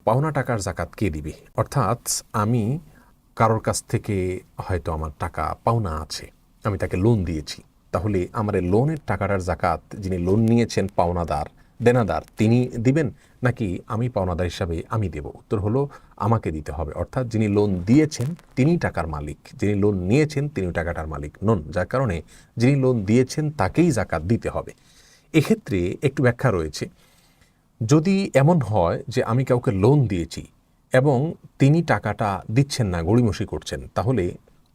পাওনা টাকার জাকাত কে দিবে? অর্থাৎ আমি কারোর কাছ থেকে হয়তো আমার টাকা পাওনা আছে, আমি তাকে লোন দিয়েছি, তাহলে আমার এই লোনের টাকাটার জাকাত যিনি লোন নিয়েছেন পাওনাদার দেনাদার তিনি দিবেন, নাকি আমি পাওনাদার হিসাবে আমি দেব? উত্তর হলো আমাকে দিতে হবে। অর্থাৎ যিনি লোন দিয়েছেন তিনি টাকার মালিক, যিনি লোন নিয়েছেন তিনি টাকাটার মালিক নন, যার কারণে যিনি লোন দিয়েছেন তাকেই জাকাত দিতে হবে। এক্ষেত্রে একটু ব্যাখ্যা রয়েছে। যদি এমন হয় যে আমি কাউকে লোন দিয়েছি এবং তিনি টাকাটা দিচ্ছেন না, গড়িমসি করছেন, তাহলে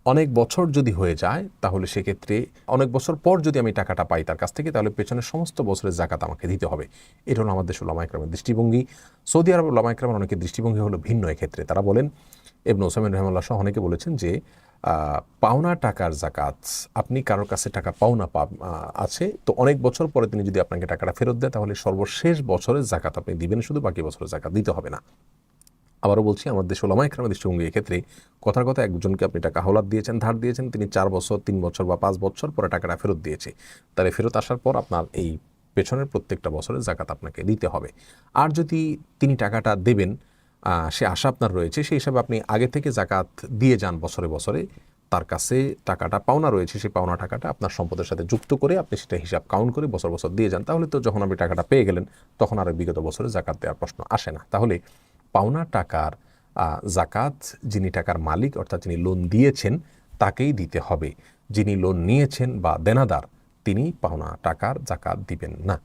অনেক বছর যদি হয়ে যায়, তাহলে সেক্ষেত্রে অনেক বছর পর যদি আমি টাকাটা পাই তার কাছ থেকে, তাহলে পেছনের সমস্ত বছরের জাকাত আমাকে দিতে হবে। এটা হলো আমাদের দেশের উলামা ইকরামের দৃষ্টিভঙ্গি। সৌদি আরব উলামা ইকরামের অনেকের দৃষ্টিভঙ্গি হলো ভিন্ন। এক্ষেত্রে তারা বলেন, ইবনে উসাইমিন রাহিমাহুল্লাহ সহ অনেকে বলেছেন যে পাওনা টাকার জাকাত, আপনি কারোর কাছে টাকা পাওনা আছে, তো অনেক বছর পরে তিনি যদি আপনাকে টাকাটা ফেরত দেয়, তাহলে সর্বশেষ বছরের জাকাত আপনি দিবেন, শুধু বাকি বছরের জাকাত দিতে হবে না। আবারও বলছি, আমাদের দেশে উলামা ইকরামের দৃষ্টিভঙ্গি এক্ষেত্রে কথার কথা, একজনকে আপনি টাকা হাওলাত দিয়েছেন, ধার দিয়েছেন, তিনি 4 বছর 3 বছর বা 5 বছর পরে টাকাটা ফেরত দিয়েছে, তাহলে ফেরত আসার পর আপনার এই পেছনের প্রত্যেকটা বছরের জাকাত আপনাকে দিতে হবে। আর যদি তিনি টাকাটা দেবেন সে আশা আপনার রয়েছে, সেই হিসাবে আপনি আগে থেকে জাকাত দিয়ে যান বছরে বছরে, তার কাছে টাকাটা পাওনা রয়েছে, সেই পাওনা টাকাটা আপনার সম্পদের সাথে যুক্ত করে আপনি সেটা হিসাব কাউন্ট করে বছর বছর দিয়ে যান, তাহলে তো যখন আপনি টাকাটা পেয়ে গেলেন তখন আর বিগত বছরে জাকাত দেওয়ার প্রশ্ন আসে না। তাহলে পাওনা টাকার জাকাত যিনি টাকার মালিক অর্থাৎ যিনি লোন দিয়েছেন তাকেই দিতে হবে। যিনি লোন নিয়েছেন বা দেনাদার তিনি পাওনা টাকার জাকাত দিবেন না।